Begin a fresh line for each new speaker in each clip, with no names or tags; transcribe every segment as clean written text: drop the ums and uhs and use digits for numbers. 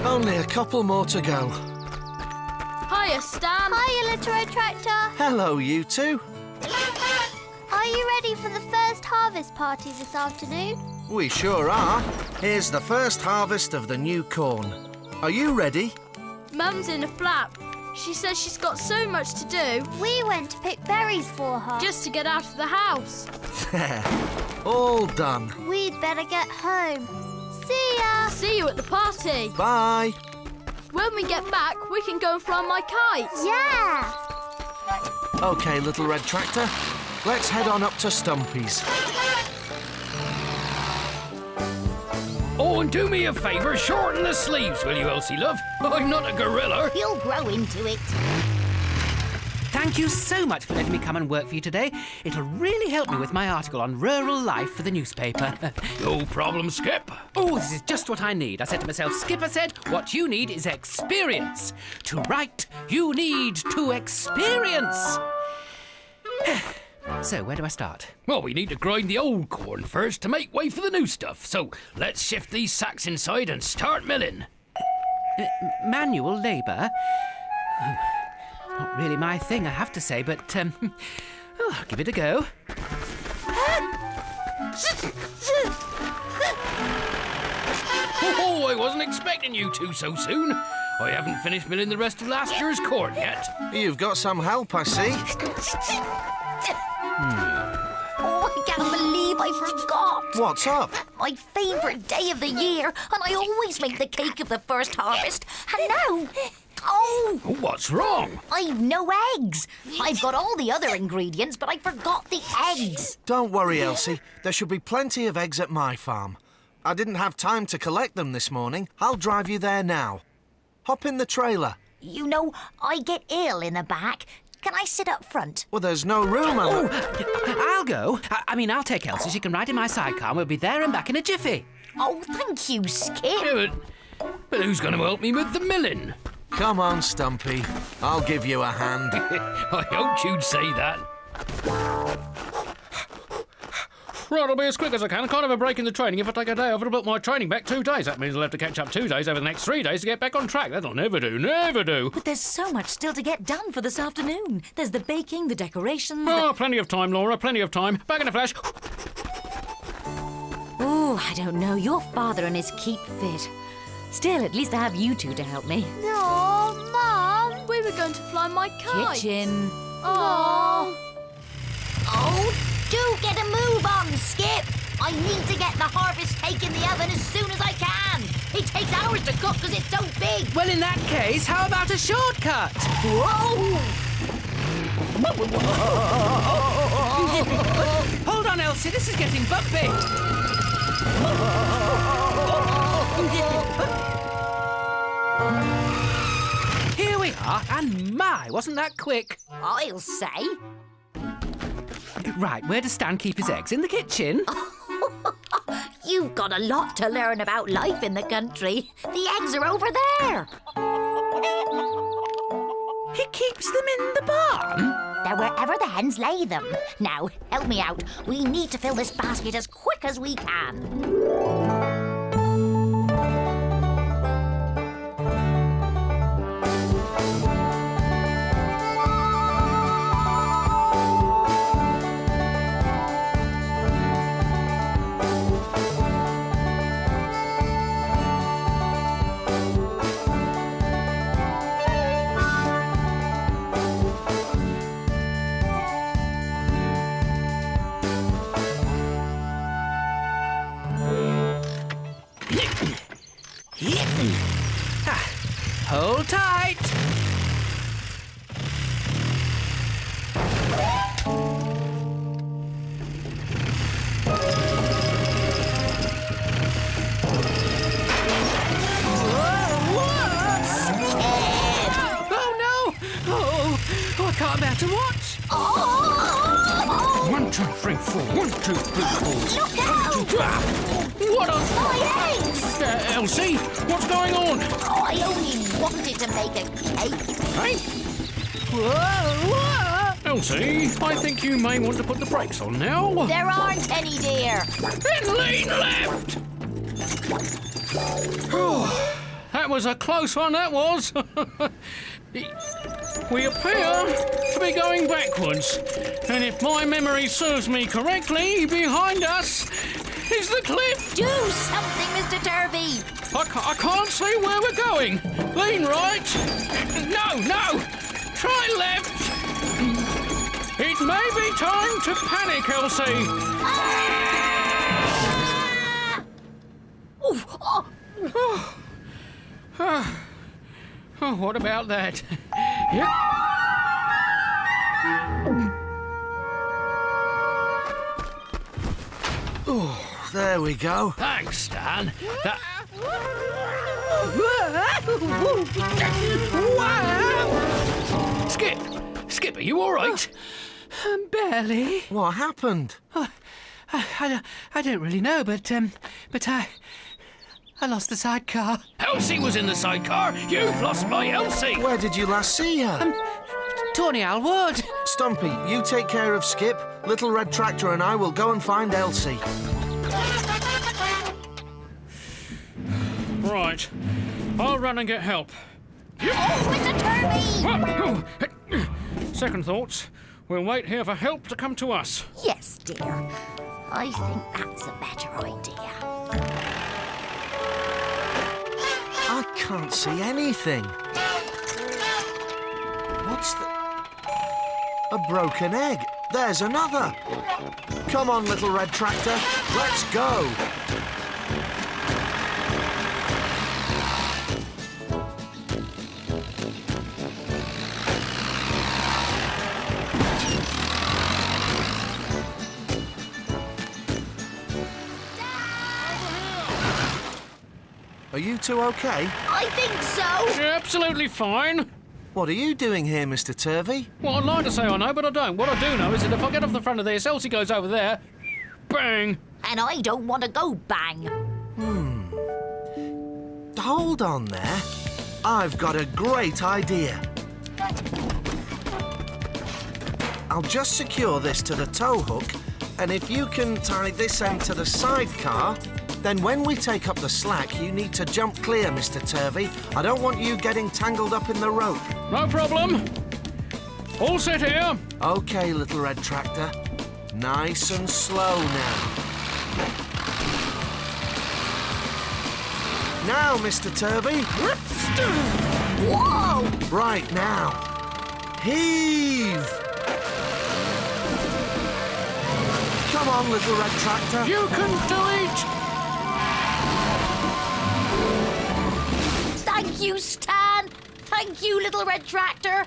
Only a couple more to go.
Hiya, Stan.
Hiya, little red tractor.
Hello, you two.
Are you ready for the first harvest party this afternoon?
We sure are. Here's the first harvest of the new corn. Are you ready?
Mum's in a flap. She says she's got so much to do.
We went to pick berries for her.
Just to get out of the house.
There. All done.
We'd better get home. See ya!
See you at the party.
Bye.
When we get back, we can go and fly my kite.
Yeah!
OK, little red tractor. Let's head on up to Stumpy's.
Oh, and do me a favour, shorten the sleeves, will you, Elsie, love? I'm not a gorilla.
You'll grow into it.
Thank you so much for letting me come and work for you today. It'll really help me with my article on rural life for the newspaper.
No problem, Skip.
Oh, this is just what I need. I said to myself, Skipper said, what you need is experience. To write, you need to experience. So, where do I start?
Well, we need to grind the old corn first to make way for the new stuff. So, let's shift these sacks inside and start milling.
Manual labour? Not really my thing, I have to say, but, I'll give it a go.
Oh, I wasn't expecting you two so soon. I haven't finished milling the rest of last year's corn yet.
You've got some help, I see.
Oh, I can't believe I forgot.
What's up?
My favourite day of the year, and I always make the cake of the first harvest. And now... Oh,
Oh, what's wrong?
I've no eggs. I've got all the other ingredients, but I forgot the eggs.
Don't worry, Elsie. There should be plenty of eggs at my farm. I didn't have time to collect them this morning. I'll drive you there now. Hop in the trailer.
You know, I get ill in the back. Can I sit up front?
Well, there's no room.
I'll go. I mean, I'll take Elsie. She can ride in my sidecar and we'll be there and back in a jiffy.
Oh, thank you, Skip.
Yeah, but who's going to help me with the milling?
Come on, Stumpy. I'll give you a hand.
I hoped you'd say that. Right, I'll be as quick as I can. I can't have a break in the training if I take a day off and build my training back 2 days. That means I'll have to catch up 2 days over the next 3 days to get back on track. That'll never do, never do.
But there's so much still to get done for this afternoon. There's the baking, the decorations...
Oh, plenty of time, Laura, plenty of time. Back in a flash.
Oh, I don't know. Your father and his keep fit. Still, at least I have you two to help me.
No, Mum.
We were going to fly my kite.
Kitchen.
Oh.
Oh, do get a move on, Skip. I need to get the harvest cake in the oven as soon as I can. It takes hours to cook because it's so big.
Well, in that case, how about a shortcut?
Whoa!
Hold on, Elsie. This is getting bumpy. Here we are, and my, wasn't that quick?
I'll say.
Right, where does Stan keep his eggs? In the kitchen?
You've got a lot to learn about life in the country. The eggs are over there.
He keeps them in the barn?
They're wherever the hens lay them. Now, help me out. We need to fill this basket as quick as we can.
Hold tight. I can't bear to watch.
Oh!
1, 2, 3, 4. 1, 2, 3, 4.
Look out!
What on...
My eggs!
Elsie, what's going on?
Oh, I only wanted to make a cake.
Hey? Elsie, I think you may want to put the brakes on now.
There aren't any, dear.
Then lean left! That was a close one, that was. We appear to be going backwards. And if my memory serves me correctly, behind us is the cliff.
Do something, Mr. Turvey.
I can't see where we're going. Lean right. No. Try left. It may be time to panic, Elsie. Oh, what about that? Yep.
Oh, there we go.
Thanks, Stan. Skip, are you all right?
Barely.
What happened?
I don't really know, but I lost the sidecar.
Elsie was in the sidecar. You've lost my Elsie.
Where did you last see her?
Tawny Owl Wood.
Stumpy, you take care of Skip. Little Red Tractor and I will go and find Elsie.
Right. I'll run and get help.
Mr. Turvey!
Second thoughts. We'll wait here for help to come to us.
Yes, dear. I think that's a better idea.
I can't see anything. What's the... A broken egg. There's another. Come on, Little Red Tractor. Let's go. Are you two okay?
I think so.
You're absolutely fine.
What are you doing here, Mr. Turvey?
Well, I'd like to say I know, but I don't. What I do know is that if I get off the front of this, Elsie goes over there. Bang!
And I don't want to go bang.
Hold on there. I've got a great idea. I'll just secure this to the tow hook, and if you can tie this end to the sidecar, then when we take up the slack, you need to jump clear, Mr. Turvey. I don't want you getting tangled up in the rope.
No problem. All set here.
OK, Little Red Tractor. Nice and slow now. Now, Mr. Turvey.
Whoa!
Right now. Heave! Come on, Little Red Tractor.
You can do it.
Thank you, Stan. Thank you, Little Red Tractor.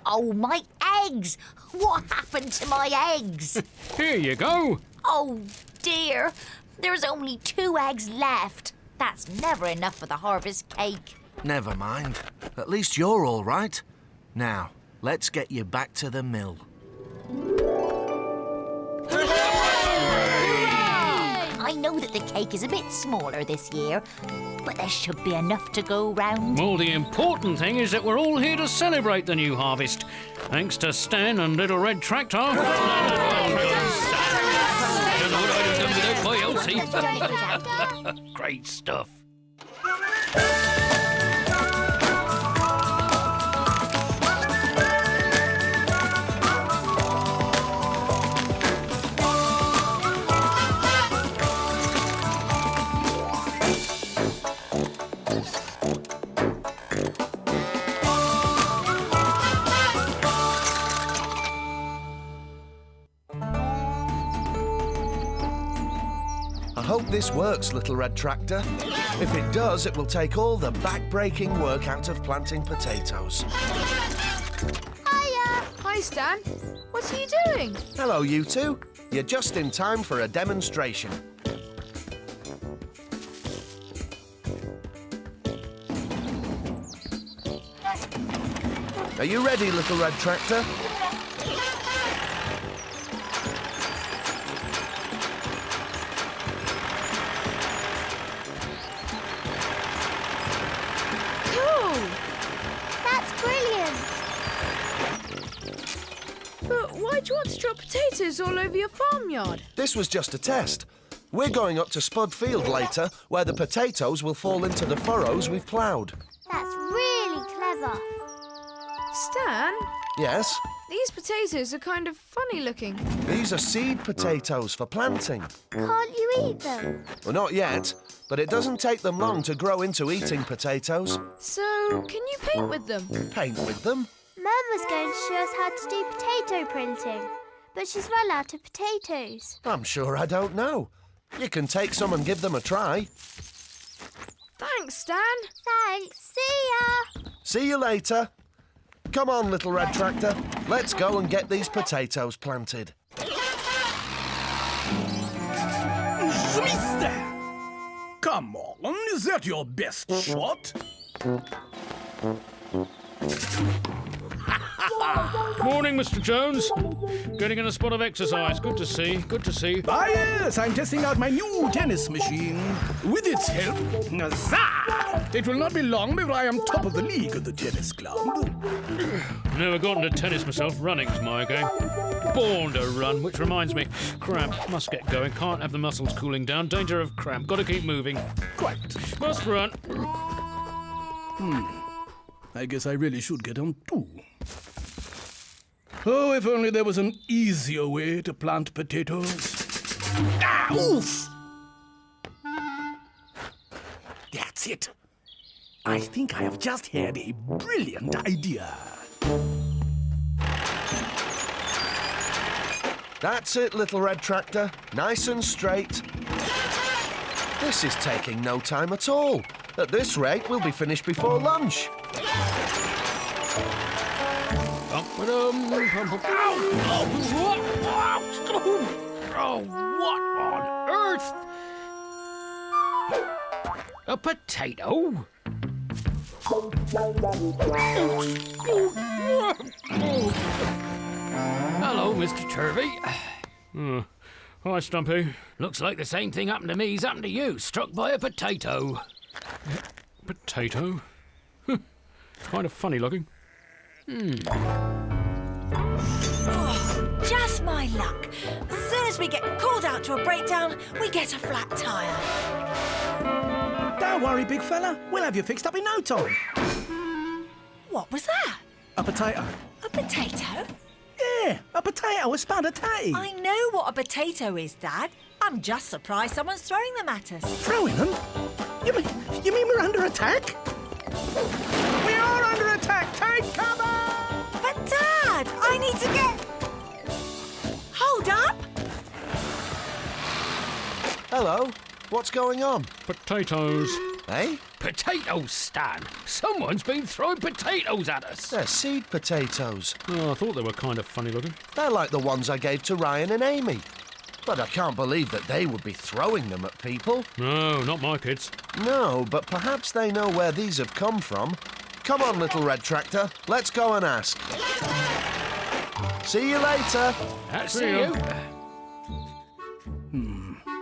Oh, my eggs. What happened to my eggs?
Here you go.
Oh, dear. There's only 2 eggs left. That's never enough for the harvest cake.
Never mind. At least you're all right. Now, let's get you back to the mill.
I know that the cake is a bit smaller this year, but there should be enough to go round.
Well, the important thing is that we're all here to celebrate the new harvest. Thanks to Stan and Little Red Tractor. Great stuff.
I hope this works, Little Red Tractor. If it does, it will take all the back-breaking work out of planting potatoes.
Hiya!
Hi, Stan. What are you doing?
Hello, you two. You're just in time for a demonstration. Are you ready, Little Red Tractor?
Cool.
That's brilliant.
But why do you want to drop potatoes all over your farmyard?
This was just a test. We're going up to Spud Field later, where the potatoes will fall into the furrows we've ploughed.
That's really clever.
Stan,
Yes,
these potatoes are kind of funny looking.
these are seed potatoes for planting.
Can't you eat them?
Well, not yet, but it doesn't take them long to grow into eating potatoes.
So, can you paint with them?
Paint with them.
Mum was going to show us how to do potato printing, but she's run out of potatoes.
I'm sure I don't know. You can take some and give them a try.
Thanks, Stan.
Thanks. See ya.
See you later. Come on, little red tractor. Let's go and get these potatoes planted.
Mister! Come on, is that your best shot?
Morning, Mr. Jones. Getting in a spot of exercise. Good to see. Good to see.
Ah, yes, I'm testing out my new tennis machine. With its help, huzzah! It will not be long before I am top of the league at the tennis club.
Never got into tennis myself. Running's my game. Born to run, which reminds me. Cramp. Must get going. Can't have the muscles cooling down. Danger of cramp. Got to keep moving.
Quite.
Must run.
I guess I really should get on too. Oh, if only there was an easier way to plant potatoes. Ah, oof! That's it. I think I have just had a brilliant idea.
That's it, little red tractor. Nice and straight. This is taking no time at all. At this rate, we'll be finished before lunch.
Oh, what on earth? A potato? Hello, Mr. Turvey. Hi, Stumpy.
Looks like the same thing happened to me's happened to you. Struck by a potato.
Potato? Kind of funny looking.
Just my luck. As soon as we get called out to a breakdown, we get a flat tyre.
Don't worry, big fella. We'll have you fixed up in no time.
What was that?
A potato.
A potato?
Yeah, a potato, a spud of tatty.
I know what a potato is, Dad. I'm just surprised someone's throwing them at us.
Throwing them? You mean we're under attack? We are under attack! Take cover!
But, Dad, I need to get... Hold up!
Hello. What's going on?
Potatoes.
Eh?
Potatoes, Stan. Someone's been throwing potatoes at us.
They're seed potatoes.
Oh, I thought they were kind of funny looking.
They're like the ones I gave to Ryan and Amy. But I can't believe that they would be throwing them at people.
No, not my kids.
No, but perhaps they know where these have come from. Come on, little red tractor. Let's go and ask. See you later.
See you.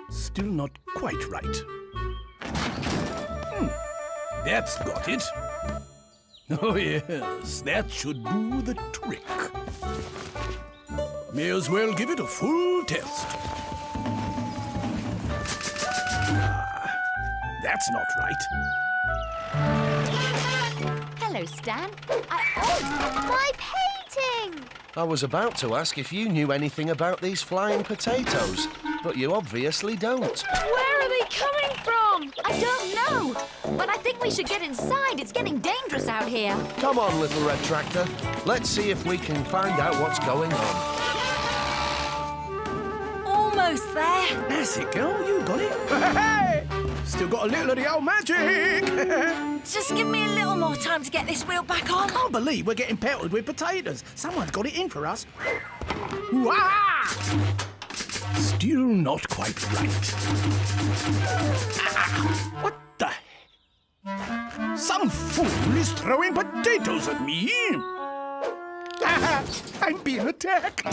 Still not quite right. That's got it. Oh, yes, that should do the trick. May as well give it a full test. That's not right.
Hello, Stan.
My painting!
I was about to ask if you knew anything about these flying potatoes, but you obviously don't.
Where are they coming from?
I don't know, but I think we should get inside. It's getting dangerous out here.
Come on, little red tractor. Let's see if we can find out what's going on.
Almost there.
That's it, girl. You got it. Hey! Still got a little of the old magic.
Just give me a little more time to get this wheel back on.
Can't believe we're getting pelted with potatoes. Someone's got it in for us. Wah! Still not quite right. What the? Some fool is throwing potatoes at me. I'm being attacked.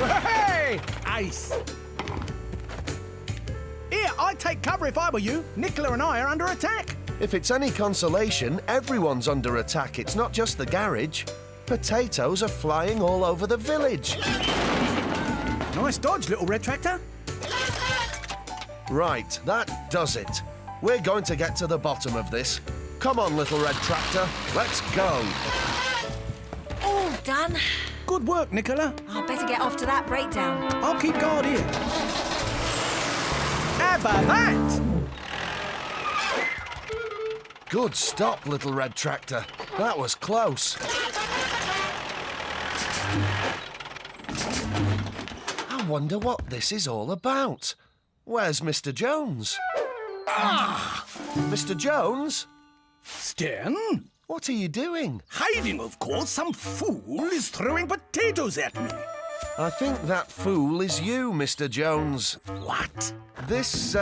Hey! Ice. Here, I'd take cover if I were you. Nicola and I are under attack.
If it's any consolation, everyone's under attack. It's not just the garage. Potatoes are flying all over the village.
Nice dodge, little red tractor.
Right, that does it. We're going to get to the bottom of this. Come on, little red tractor. Let's go.
All done.
Good work, Nicola.
I'd better get off to that breakdown.
I'll keep guard here. How about that?
Good stop, little red tractor. That was close. I wonder what this is all about. Where's Mr. Jones? Ah! Mr. Jones?
Stan?
What are you doing?
Hiding, of course. Some fool is throwing potatoes at me.
I think that fool is you, Mr. Jones.
What?
This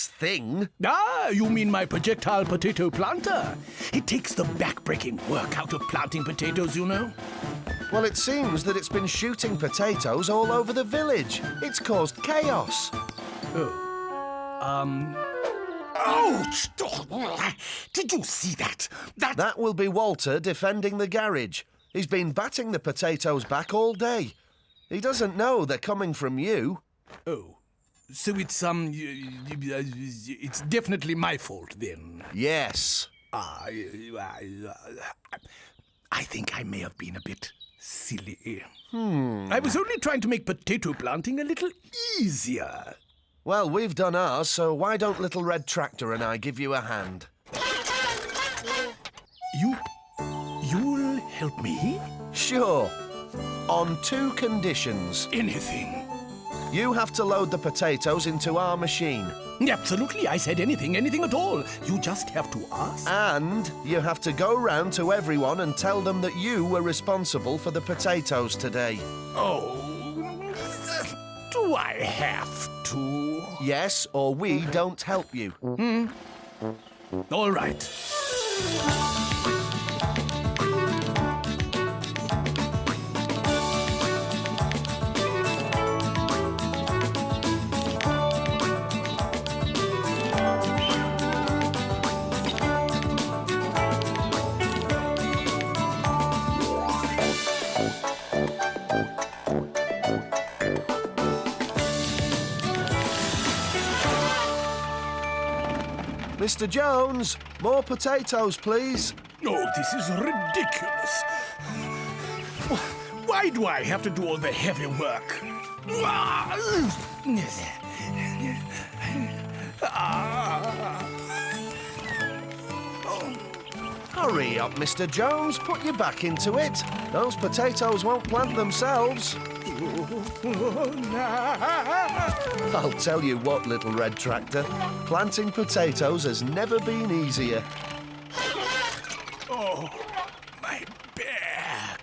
thing?
Ah, you mean my projectile potato planter? It takes the backbreaking work out of planting potatoes, you know.
Well, it seems that it's been shooting potatoes all over the village. It's caused chaos.
Ouch! Did you see that?
That will be Walter defending the garage. He's been batting the potatoes back all day. He doesn't know they're coming from you.
Oh, so it's definitely my fault then.
Yes.
I think I may have been a bit silly. I was only trying to make potato planting a little easier.
Well, we've done ours, so why don't Little Red Tractor and I give you a hand?
You'll help me?
Sure. On 2 conditions.
Anything.
You have to load the potatoes into our machine.
Absolutely, I said anything at all. You just have to ask.
And you have to go round to everyone and tell them that you were responsible for the potatoes today.
Oh, do I have to?
Yes, or we don't help you.
All right.
Mr. Jones, more potatoes, please.
Oh, this is ridiculous. Why do I have to do all the heavy work?
Hurry up, Mr. Jones. Put your back into it. Those potatoes won't plant themselves. I'll tell you what, Little Red Tractor. Planting potatoes has never been easier.
Oh, my back.